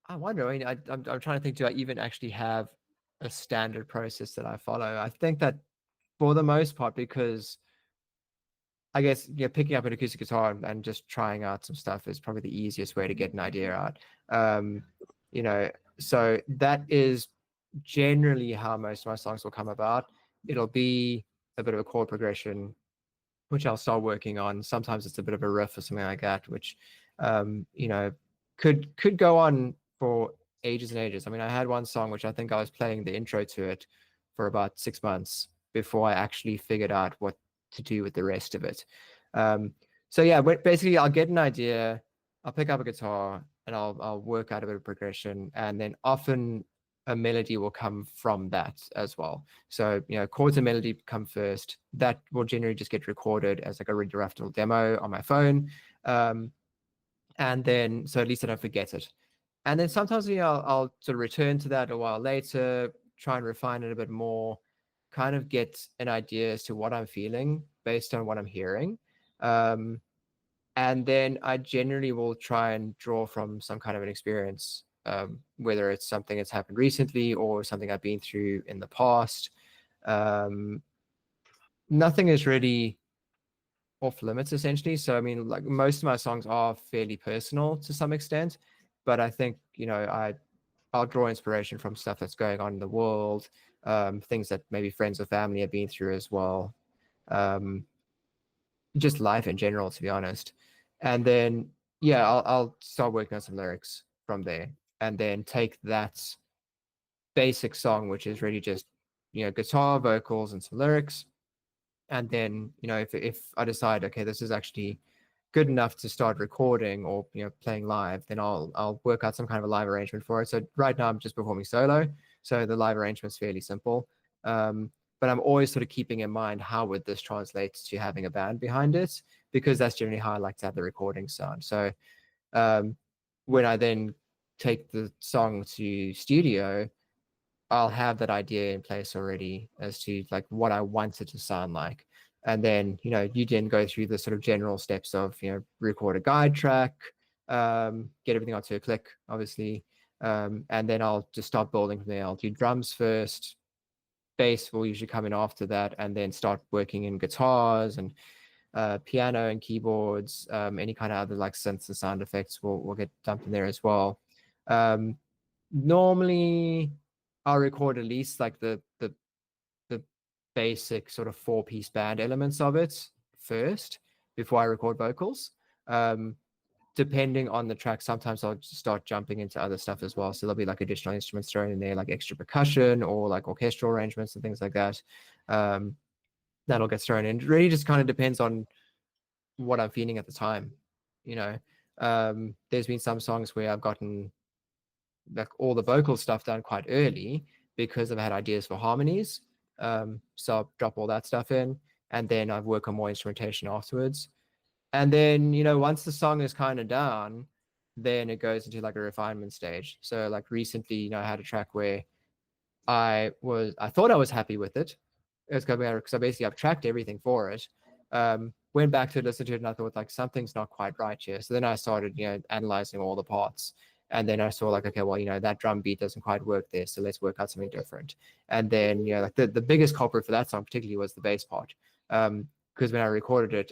I wonder. I mean, I'm trying to think. Do I even actually have a standard process that I follow? I think that for the most part, because I guess picking up an acoustic guitar and just trying out some stuff is probably the easiest way to get an idea out. Um, you know, so that is generally how most of my songs will come about. It'll be a bit of a chord progression, which I'll start working on. Sometimes it's a bit of a riff or something like that, which you know, could go on for ages and ages. I mean, I had one song which I think I was playing the intro to it for about 6 months before I actually figured out what to do with the rest of it. Um, so yeah, basically I'll get an idea, I'll pick up a guitar and I'll work out a bit of progression, and then often a melody will come from that as well. So, chords and melody come first. That will generally just get recorded as like a really rough little demo on my phone. And then, so at least I don't forget it. And then sometimes, I'll sort of return to that a while later, try and refine it a bit more, kind of get an idea as to what I'm feeling based on what I'm hearing. And then I generally will try and draw from some kind of an experience, whether it's something that's happened recently or something I've been through in the past. Nothing is really off limits, essentially. So, I mean, like most of my songs are fairly personal to some extent, but I think, I'll draw inspiration from stuff that's going on in the world, things that maybe friends or family have been through as well. Just life in general, to be honest. And then, yeah, I'll start working on some lyrics from there, and then take that basic song, which is really just guitar, vocals, and some lyrics. And then, if I decide, okay, this is actually good enough to start recording or playing live, then I'll work out some kind of a live arrangement for it. So right now I'm just performing solo, so the live arrangement's fairly simple. But I'm always sort of keeping in mind how would this translate to having a band behind it, because that's generally how I like to have the recording sound. So when I then take the song to studio, I'll have that idea in place already as to like what I want it to sound like. And then, you then go through the sort of general steps of, record a guide track, get everything onto a click, obviously. And then I'll just start building from there. I'll do drums first, bass will usually come in after that, and then start working in guitars and piano and keyboards, any kind of other like synths and sound effects will get dumped in there as well. Normally I'll record at least like the basic sort of 4-piece band elements of it first before I record vocals. Depending on the track, sometimes I'll just start jumping into other stuff as well. So there'll be like additional instruments thrown in there, like extra percussion or like orchestral arrangements and things like that. That'll get thrown in. It really just kind of depends on what I'm feeling at the time. There's been some songs where I've gotten like all the vocal stuff done quite early because I've had ideas for harmonies. So I'll drop all that stuff in, and then I've worked on more instrumentation afterwards. And then, once the song is kind of down, then it goes into like a refinement stage. So like recently, I had a track where I thought I was happy with it. It was coming out because I've tracked everything for it. Went back to listen to it and I thought like something's not quite right here. So then I started, analyzing all the parts. And then I saw like, okay, well, that drum beat doesn't quite work there. So let's work out something different. And then, like the biggest culprit for that song particularly was the bass part. Because when I recorded it,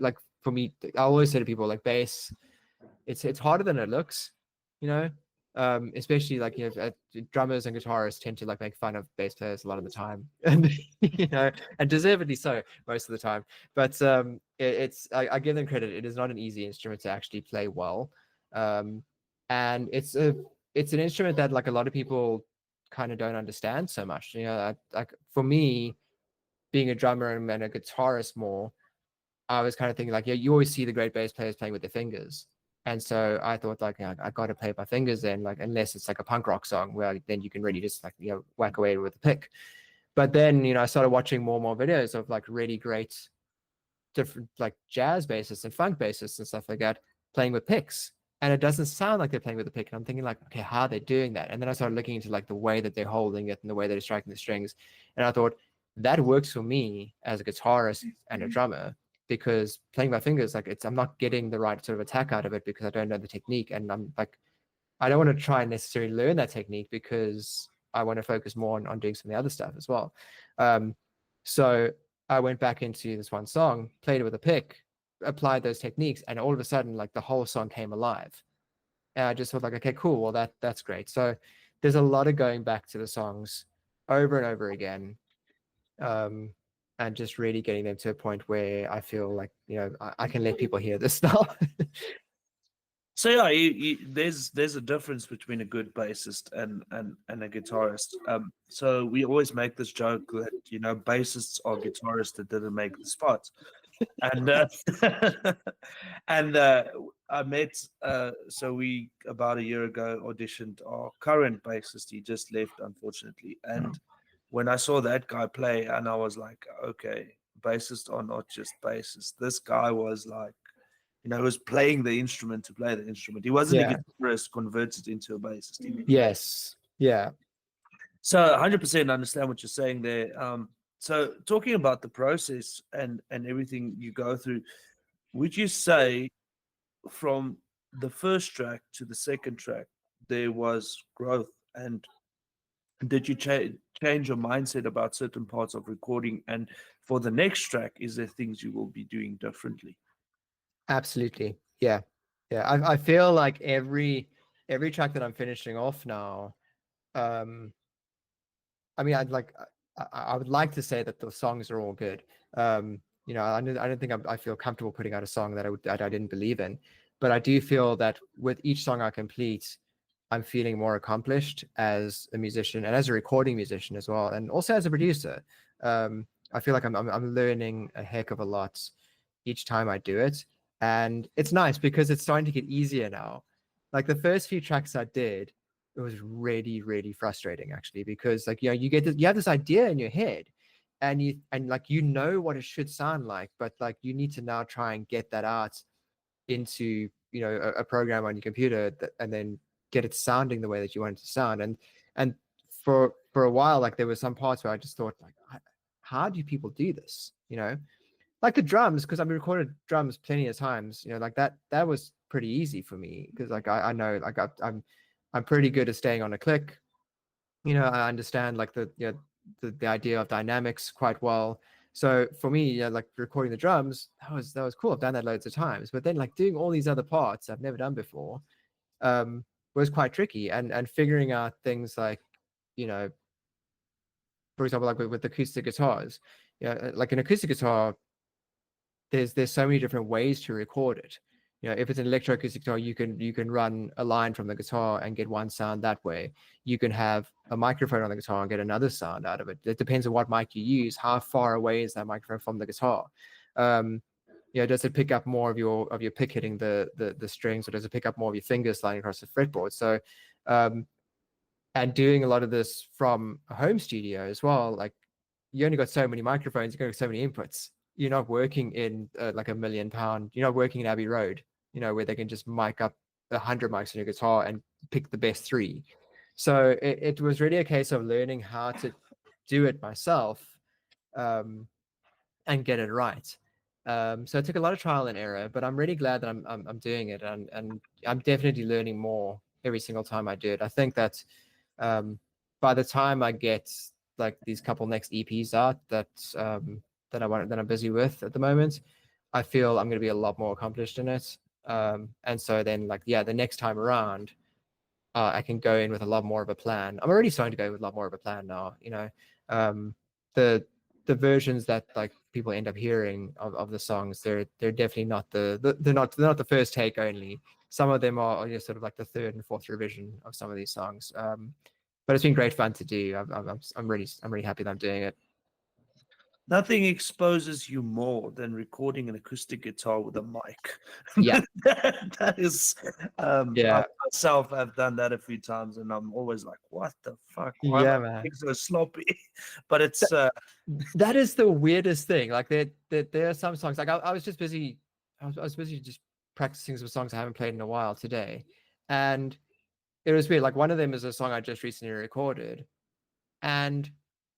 like for me, I always say to people like bass, it's harder than it looks, especially like, drummers and guitarists tend to like make fun of bass players a lot of the time, and, and deservedly so most of the time. But I give them credit. It is not an easy instrument to actually play well. And it's an instrument that like a lot of people kind of don't understand so much. Like for me, being a drummer and a guitarist more, I was kind of thinking like, yeah, you always see the great bass players playing with their fingers. And so I thought like, I got to play with my fingers then, like, unless it's like a punk rock song where then you can really just like, whack away with a pick. But then, I started watching more and more videos of like really great different like jazz bassists and funk bassists and stuff like that playing with picks. And it doesn't sound like they're playing with a pick. And I'm thinking like, okay, how are they doing that? And then I started looking into like the way that they're holding it and the way they're striking the strings. And I thought that works for me as a guitarist and a drummer, because playing my fingers, like I'm not getting the right sort of attack out of it because I don't know the technique. And I'm like, I don't want to try and necessarily learn that technique because I want to focus more on doing some of the other stuff as well. So I went back into this one song, played it with a pick, applied those techniques, and all of a sudden, like the whole song came alive. And I just thought like, okay, cool. Well, that's great. So there's a lot of going back to the songs over and over again, and just really getting them to a point where I feel like, I can let people hear this now. So yeah, there's a difference between a good bassist and a guitarist. So we always make this joke that bassists are guitarists that didn't make the spot. And and I met so we about a year ago auditioned our current bassist. He just left, unfortunately. And when I saw that guy play, and I was like, okay, bassists are not just bassists. This guy was like, he was playing the instrument to play the instrument. He wasn't a Yeah. guitarist converted into a bassist. Yes. Yeah. So 100% understand what you're saying there. So talking about the process and everything you go through, would you say from the first track to the second track there was growth, and did you change your mindset about certain parts of recording? And for the next track, is there things you will be doing differently? Absolutely. Yeah. Yeah. I feel like every track that I'm finishing off now, um, I mean, I would like to say that the songs are all good. I don't think I feel comfortable putting out a song that I didn't believe in, but I do feel that with each song I complete, I'm feeling more accomplished as a musician and as a recording musician as well, and also as a producer. I feel like I'm learning a heck of a lot each time I do it, and it's nice because it's starting to get easier now. Like the first few tracks I did, it was really, really frustrating actually, because like, you have this idea in your head and like, what it should sound like, but like you need to now try and get that out into, a program on your computer and then get it sounding the way that you want it to sound. And for a while, like there were some parts where I just thought like, how do people do this? Like the drums, because I've recorded drums plenty of times, like that was pretty easy for me because like I know like I'm pretty good at staying on a click. I understand like the idea of dynamics quite well. So for me, like recording the drums, that was cool. I've done that loads of times. But then like doing all these other parts I've never done before, was quite tricky. And figuring out things like, you know, for example, like with acoustic guitars, like an acoustic guitar, there's so many different ways to record it. If it's an electroacoustic guitar, you can run a line from the guitar and get one sound that way. You can have a microphone on the guitar and get another sound out of it. It depends on what mic you use. How far away is that microphone from the guitar? Does it pick up more of your pick hitting the strings, or does it pick up more of your fingers sliding across the fretboard? So, and doing a lot of this from a home studio as well, like you only got so many microphones, you got so many inputs. You're not working in like £1 million. You're not working in Abbey Road, where they can just mic up 100 mics on your guitar and pick the best three. So it was really a case of learning how to do it myself, and get it right. So it took a lot of trial and error, but I'm really glad that I'm doing it, and I'm definitely learning more every single time I do it. I think that by the time I get like these couple next EPs out that I'm busy with at the moment, I feel I'm going to be a lot more accomplished in it. And so then like, the next time around, I can go in with a lot more of a plan. I'm already starting to go with a lot more of a plan now. The versions that like people end up hearing of the songs, they're definitely not they're not the first take only. Some of them are just sort of like the third and fourth revision of some of these songs. But it's been great fun to do. I'm really happy that I'm doing it. Nothing exposes you more than recording an acoustic guitar with a mic. Yeah. that is, I Yeah. myself have done that a few times, and I'm always like, "What the fuck? Why am Yeah, I man. being so sloppy?" But it's That is the weirdest thing. Like there are some songs like I was just busy. I was busy just practicing some songs I haven't played in a while today, and it was weird. Like one of them is a song I just recently recorded, and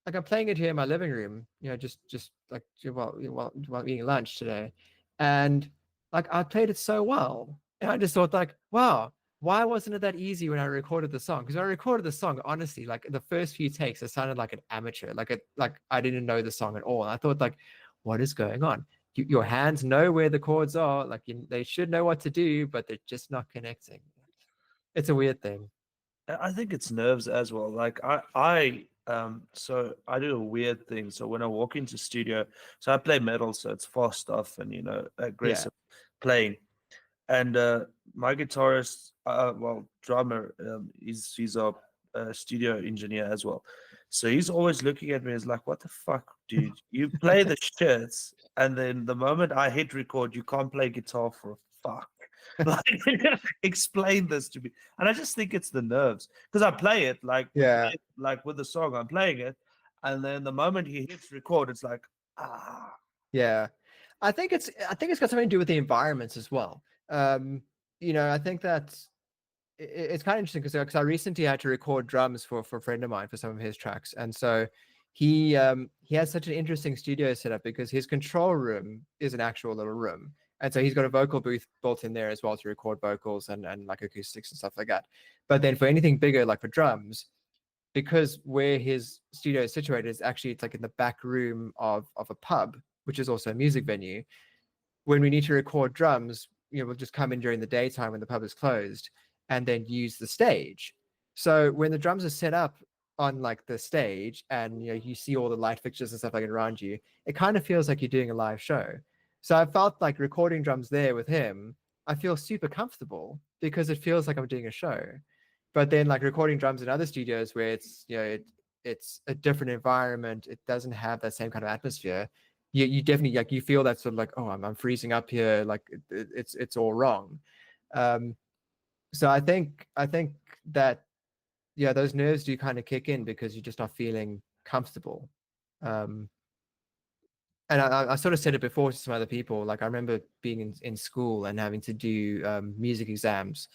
like I'm playing it here in my living room. Just like while eating lunch today, and like I played it so well, and I just thought like, wow, why wasn't it that easy when I recorded the song? Because I recorded the song, honestly, like the first few takes, it sounded like an amateur, like I didn't know the song at all. And I thought, like, what is going on? Your hands know where the chords are, like they should know what to do, but they're just not connecting. It's a weird thing. I think it's nerves as well. Like so I do a weird thing. So when I walk into studio, so I play metal, so it's fast stuff and Yeah, aggressive playing. And my guitarist, well, drummer, he's a studio engineer as well. So he's always looking at me as like, "What the fuck, dude? You play the shits, and then the moment I hit record, you can't play guitar for a fuck." Like, explain this to me. And I just think it's the nerves because I play it like we play yeah, it, like with the song, I'm playing it, and then the moment he hits record, it's like, ah, yeah. I think it's got something to do with the environments as well. I think that it's kind of interesting because I recently had to record drums for a friend of mine for some of his tracks, and so he has such an interesting studio setup because his control room is an actual little room, and so he's got a vocal booth built in there as well to record vocals and like acoustics and stuff like that. But then for anything bigger, like for drums, because where his studio is situated is actually it's like in the back room of a pub, which is also a music venue. When we need to record drums, we'll just come in during the daytime when the pub is closed and then use the stage. So when the drums are set up on like the stage and you see all the light fixtures and stuff like around you, it kind of feels like you're doing a live show. So I felt like recording drums there with him, I feel super comfortable because it feels like I'm doing a show. But then like recording drums in other studios where it's a different environment, it doesn't have that same kind of atmosphere. You definitely like you feel that sort of like, oh, I'm freezing up here, like it's all wrong. um so I think that yeah, those nerves do kind of kick in because you're just not feeling comfortable. um and I sort of said it before to some other people. Like I remember being in school and having to do music exams,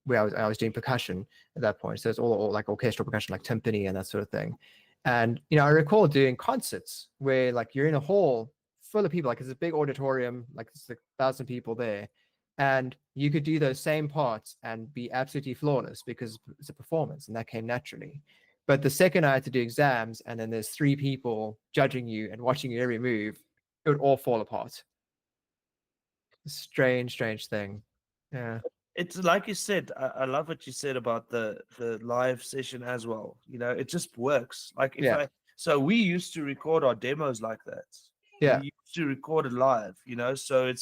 where I was doing percussion at that point. So it's all like orchestral percussion, like timpani and that sort of thing. And I recall doing concerts where like you're in a hall full of people, like it's a big auditorium, like it's like 1,000 people there, and you could do those same parts and be absolutely flawless because it's a performance and that came naturally. But the second I had to do exams and then there's 3 people judging you and watching your every move, it would all fall apart. Strange, strange thing. Yeah. it's like you said. I love what you said about the live session as well. It just works. Like if Yeah. I so we used to record our demos like that. We Yeah. used to record it live. So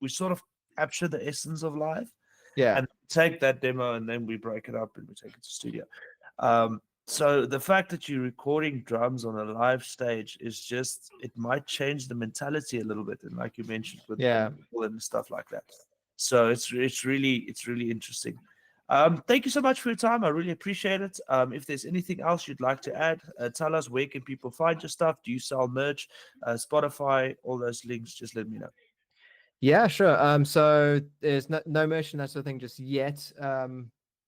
we sort of capture the essence of live Yeah. and take that demo and then we break it up and we take it to studio. So the fact that you're recording drums on a live stage is just it might change the mentality a little bit, and like you mentioned with Yeah. people and stuff like that. So it's really interesting. Thank you so much for your time. I really appreciate it. If there's anything else you'd like to add, tell us. Where can people find your stuff? Do you sell merch? Spotify, all those links. Just let me know. Yeah, sure. So there's no merch and that sort of thing just yet.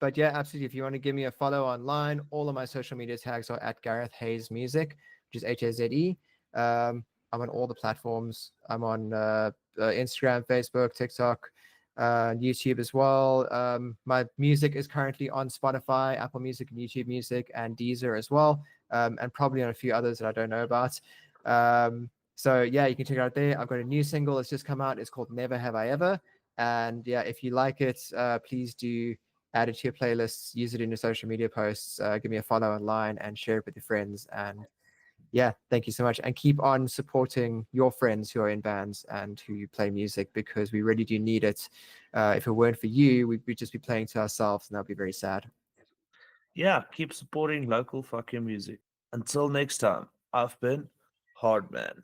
But yeah, absolutely. If you want to give me a follow online, all of my social media tags are at Gareth Haze Music, which is Haze. I'm on all the platforms. I'm on Instagram, Facebook, TikTok, YouTube as well. My music is currently on Spotify, Apple Music, and YouTube Music, and Deezer as well, and probably on a few others that I don't know about. So yeah, you can check it out there. I've got a new single that's just come out. It's called Never Have I Ever. And yeah, if you like it, please do add it to your playlists, use it in your social media posts, give me a follow online and share it with your friends. And yeah, thank you so much. And keep on supporting your friends who are in bands and who play music because we really do need it. If it weren't for you, we'd just be playing to ourselves and that would be very sad. Yeah, keep supporting local fucking music. Until next time, I've been Hardman.